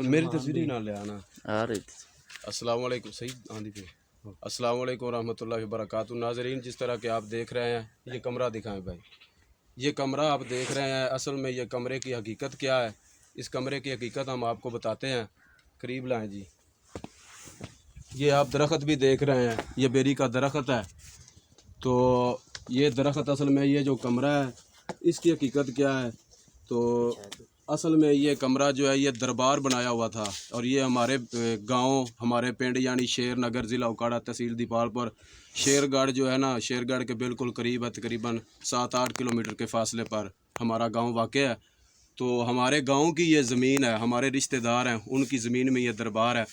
میری تصویر ہی نہ لے آنا. السلام علیکم. صحیح آندھی پہ. السلام علیکم ورحمۃ اللہ وبرکاتہ. ناظرین، جس طرح کہ آپ دیکھ رہے ہیں یہ کمرہ دکھائیں بھائی. یہ کمرہ آپ دیکھ رہے ہیں، اصل میں یہ کمرے کی حقیقت کیا ہے، اس کمرے کی حقیقت ہم آپ کو بتاتے ہیں. قریب لائیں جی. یہ آپ درخت بھی دیکھ رہے ہیں، یہ بیری کا درخت ہے. تو یہ درخت اصل میں یہ جو کمرہ ہے اس کی حقیقت کیا ہے، تو اصل میں یہ کمرہ جو ہے یہ دربار بنایا ہوا تھا. اور یہ ہمارے گاؤں، ہمارے پنڈ یعنی شیر نگر، ضلع اوکاڑا، تحصیل دیپال پر شیر گڑھ جو ہے نا، شیر گڑھ کے بالکل قریب ہے، تقریباً 7-8 کلومیٹر کے فاصلے پر ہمارا گاؤں واقع ہے. تو ہمارے گاؤں کی یہ زمین ہے، ہمارے رشتہ دار ہیں، ان کی زمین میں یہ دربار ہے.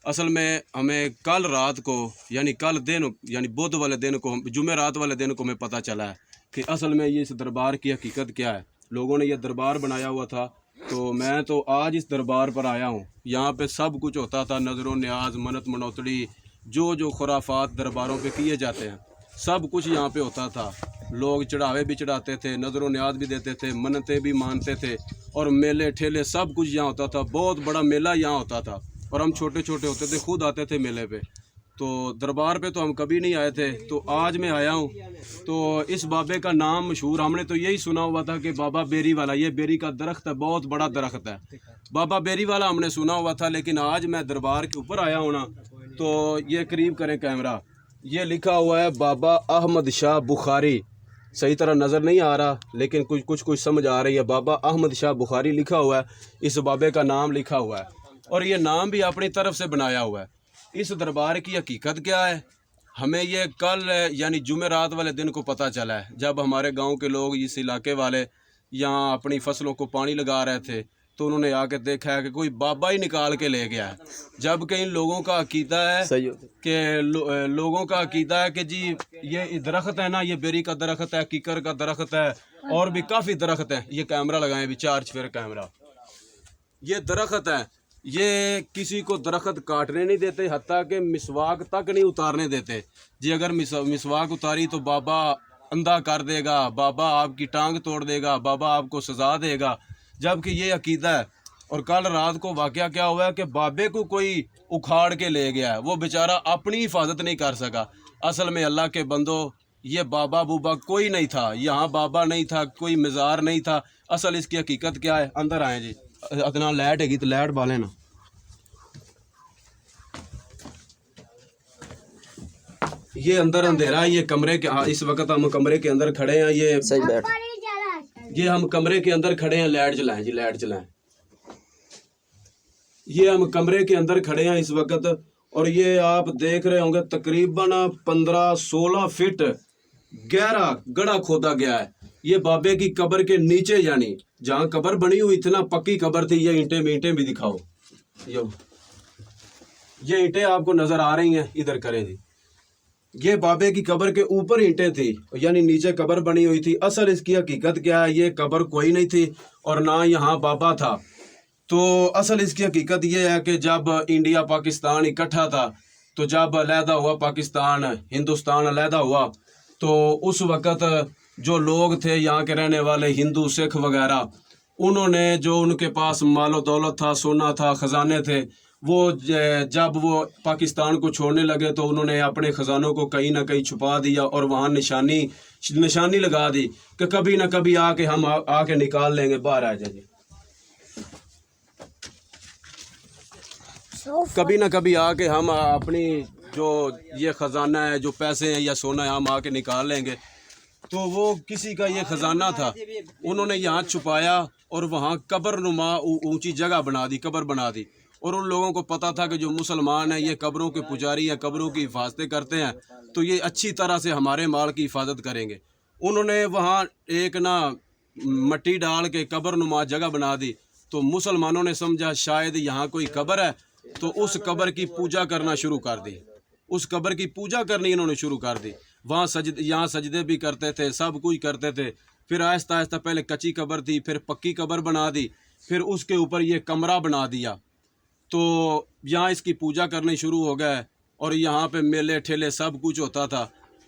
اصل میں ہمیں کل رات کو یعنی کل دن یعنی بدھ والے دن کو، جمعرات والے دن کو ہمیں پتہ چلا ہے کہ اصل میں یہ اس دربار کی حقیقت کیا ہے. لوگوں نے یہ دربار بنایا ہوا تھا. تو میں تو آج اس دربار پر آیا ہوں. یہاں پہ سب کچھ ہوتا تھا، نظر و نیاز، منت منوتڑی، جو خرافات درباروں پہ کیے جاتے ہیں سب کچھ یہاں پہ ہوتا تھا. لوگ چڑھاوے بھی چڑھاتے تھے، نظر و نیاز بھی دیتے تھے، منتیں بھی مانتے تھے، اور میلے ٹھیلے سب کچھ یہاں ہوتا تھا. بہت بڑا میلہ یہاں ہوتا تھا، اور ہم چھوٹے چھوٹے ہوتے تھے، خود آتے تھے میلے پہ. تو دربار پہ تو ہم کبھی نہیں آئے تھے، تو آج میں آیا ہوں. تو اس بابے کا نام مشہور، ہم نے تو یہی سنا ہوا تھا کہ بابا بیری والا، یہ بیری کا درخت ہے، بہت بڑا درخت ہے، بابا بیری والا ہم نے سنا ہوا تھا. لیکن آج میں دربار کے اوپر آیا ہوں نا، تو یہ قریب کریں کیمرہ، یہ لکھا ہوا ہے بابا احمد شاہ بخاری. صحیح طرح نظر نہیں آ رہا لیکن کچھ سمجھ آ رہی ہے. بابا احمد شاہ بخاری لکھا ہوا ہے، اس بابے کا نام لکھا ہوا ہے، اور یہ نام بھی اپنی طرف سے بنایا ہوا ہے. اس دربار کی حقیقت کیا ہے، ہمیں یہ کل یعنی جمعرات والے دن کو پتہ چلا ہے، جب ہمارے گاؤں کے لوگ، اس علاقے والے یہاں اپنی فصلوں کو پانی لگا رہے تھے، تو انہوں نے آ کے دیکھا ہے کہ کوئی بابا ہی نکال کے لے گیا ہے. جبکہ ان لوگوں کا عقیدہ ہے کہ لوگوں کا عقیدہ ہے کہ جی یہ درخت ہے نا، یہ بیری کا درخت ہے، کیکر کا درخت ہے، اور بھی کافی درخت ہیں. یہ کیمرہ لگائیں بھی، 4 چفیر کیمرہ. یہ درخت ہے، یہ کسی کو درخت کاٹنے نہیں دیتے، حتیٰ کہ مسواک تک نہیں اتارنے دیتے. جی اگر مسواک اتاری تو بابا اندھا کر دے گا، بابا آپ کی ٹانگ توڑ دے گا، بابا آپ کو سزا دے گا. جبکہ یہ عقیدہ ہے. اور کل رات کو واقعہ کیا ہوا ہے کہ بابے کو کوئی اکھاڑ کے لے گیا ہے، وہ بیچارہ اپنی حفاظت نہیں کر سکا. اصل میں اللہ کے بندو، یہ بابا بوبا کوئی نہیں تھا، یہاں بابا نہیں تھا، کوئی مزار نہیں تھا. اصل اس کی حقیقت کیا ہے، اندر آئیں جی. اتنا لائٹ ہے گی تو لائٹ بالیں نا. یہ اندر اندھیرا ہے، یہ کمرے کے، اس وقت ہم کمرے کے اندر کھڑے ہیں. یہ ہم کمرے کے اندر کھڑے ہیں. لائٹ جلائیں جی، لائٹ جلائیں. یہ ہم کمرے کے اندر کھڑے ہیں اس وقت، اور یہ آپ دیکھ رہے ہوں گے تقریباً 15-16 فٹ گہرا گڑھا کھودا گیا ہے. یہ بابے کی قبر کے نیچے، یعنی جہاں قبر بنی ہوئی تھی نا، پکی قبر تھی. یہ اینٹیں بھی دکھاؤ، یہ اینٹیں آپ کو نظر آ رہی ہیں، ادھر کریں جی. یہ بابے کی قبر کے اوپر اینٹیں تھی، یعنی نیچے قبر بنی ہوئی تھی. اصل اس کی حقیقت کیا ہے، یہ قبر کوئی نہیں تھی اور نہ یہاں بابا تھا. تو اصل اس کی حقیقت یہ ہے کہ جب انڈیا پاکستان اکٹھا تھا، تو جب علیحدہ ہوا پاکستان، ہندوستان علیحدہ ہوا، تو اس وقت جو لوگ تھے یہاں کے رہنے والے، ہندو سکھ وغیرہ، انہوں نے جو ان کے پاس مال و دولت تھا، سونا تھا، خزانے تھے، وہ جب وہ پاکستان کو چھوڑنے لگے تو انہوں نے اپنے خزانوں کو کہیں نہ کہیں چھپا دیا، اور وہاں نشانی لگا دی کہ کبھی نہ کبھی ہم آ کے نکال لیں گے. باہر آ جائیں. کبھی نہ کبھی آ کے ہم اپنی جو یہ خزانہ ہے، جو پیسے ہیں یا سونا ہے، ہم آ کے نکال لیں گے. تو وہ کسی کا یہ خزانہ تھا، انہوں نے یہاں چھپایا اور وہاں قبر نما اونچی جگہ بنا دی، قبر بنا دی. اور ان لوگوں کو پتہ تھا کہ جو مسلمان ہیں یہ قبروں کے پجاری ہیں، قبروں کی حفاظتیں کرتے ہیں، تو یہ اچھی طرح سے ہمارے مال کی حفاظت کریں گے. انہوں نے وہاں ایک مٹی ڈال کے قبر نما جگہ بنا دی. تو مسلمانوں نے سمجھا شاید یہاں کوئی قبر ہے، تو اس قبر کی پوجا کرنا شروع کر دی. اس قبر کی پوجا کرنی انہوں نے شروع کر دی. وہاں یہاں سجدے بھی کرتے تھے، سب کچھ کرتے تھے. پھر آہستہ آہستہ پہلے کچی قبر تھی، پھر پکی قبر بنا دی، پھر اس کے اوپر یہ کمرہ بنا دیا. تو یہاں اس کی پوجا کرنی شروع ہو گئے، اور یہاں پہ میلے ٹھیلے سب کچھ ہوتا تھا.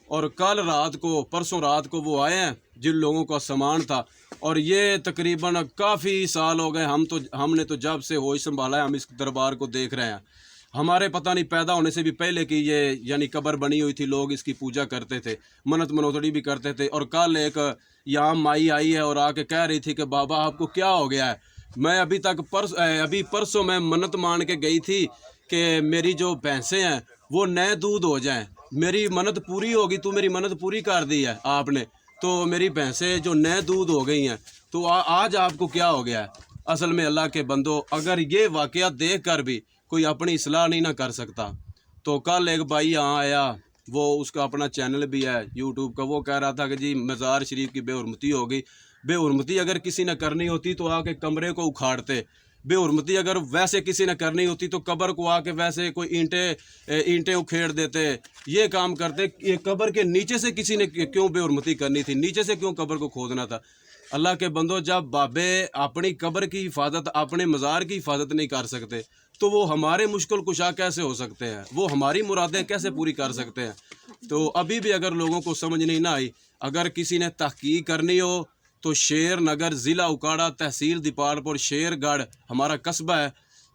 اور کل رات کو، پرسوں رات کو وہ آئے ہیں جن لوگوں کا سامان تھا، اور یہ تقریباً کافی سال ہو گئے، ہم نے تو جب سے ہوش سنبھالا ہے ہم اس دربار کو دیکھ رہے ہیں۔ ہمارے پتہ نہیں پیدا ہونے سے بھی پہلے کی یہ یعنی قبر بنی ہوئی تھی، لوگ اس کی پوجا کرتے تھے، منت منوتڑی بھی کرتے تھے۔ اور کل ایک یہاں مائی آئی ہے اور آ کے کہہ رہی تھی کہ بابا آپ کو کیا ہو گیا ہے؟ میں ابھی پرسوں میں منت مان کے گئی تھی کہ میری جو بھینسیں ہیں وہ نئے دودھ ہو جائیں، میری منت پوری ہوگی، تو میری منت پوری کر دی ہے آپ نے، تو میری بھینسیں جو نئے دودھ ہو گئی ہیں، تو آج آپ کو کیا ہو گیا ہے؟ اصل میں اللہ کے بندو، اگر یہ واقعہ دیکھ کر بھی کوئی اپنی اصلاح نہیں نہ کر سکتا، تو کل ایک بھائی یہاں آیا، وہ اس کا اپنا چینل بھی ہے یوٹیوب کا، وہ کہہ رہا تھا کہ جی مزار شریف کی بے حرمتی ہو گئی۔ بے حرمتی اگر کسی نے کرنی ہوتی تو آ کے کمرے کو اکھاڑتے، بے حرمتی اگر ویسے کسی نے کرنی ہوتی تو قبر کو آ کے ویسے کوئی اینٹیں اکھیڑ دیتے، یہ کام کرتے۔ یہ قبر کے نیچے سے کسی نے کیوں بے حرمتی کرنی تھی؟ نیچے سے کیوں قبر کو کھودنا تھا؟ اللہ کے بندو، جب بابے اپنی قبر کی حفاظت، اپنے مزار کی حفاظت نہیں کر سکتے تو وہ ہمارے مشکل کشا کیسے ہو سکتے ہیں؟ وہ ہماری مرادیں کیسے پوری کر سکتے ہیں؟ تو ابھی بھی اگر لوگوں کو سمجھ نہیں نہ آئی، اگر کسی نے تحقیق کرنی ہو تو شیر نگر، ضلع اکاڑا، تحصیل دیپال پور، شیر گڑھ ہمارا قصبہ ہے،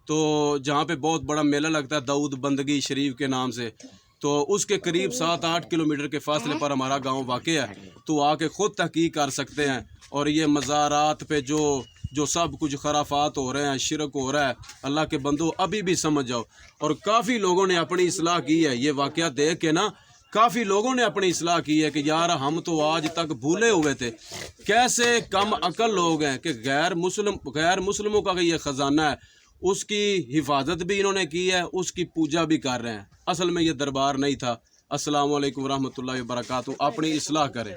تو جہاں پہ بہت بڑا میلہ لگتا ہے داؤد بندگی شریف کے نام سے، تو اس کے قریب 7-8 کلومیٹر کے فاصلے پر ہمارا گاؤں واقع ہے، تو آ کے خود تحقیق کر سکتے ہیں۔ اور یہ مزارات پہ جو سب کچھ خرافات ہو رہے ہیں، شرک ہو رہا ہے، اللہ کے بندو ابھی بھی سمجھ جاؤ۔ اور کافی لوگوں نے اپنی اصلاح کی ہے، یہ واقعہ دیکھ کے نا کافی لوگوں نے اپنی اصلاح کی ہے کہ یار ہم تو آج تک بھولے ہوئے تھے، کیسے کم عقل لوگ ہیں کہ غیر مسلموں کا یہ خزانہ ہے، اس کی حفاظت بھی انہوں نے کی ہے، اس کی پوجا بھی کر رہے ہیں۔ اصل میں یہ دربار نہیں تھا۔ السلام علیکم ورحمۃ اللہ وبرکاتہ۔ اپنی اصلاح کریں۔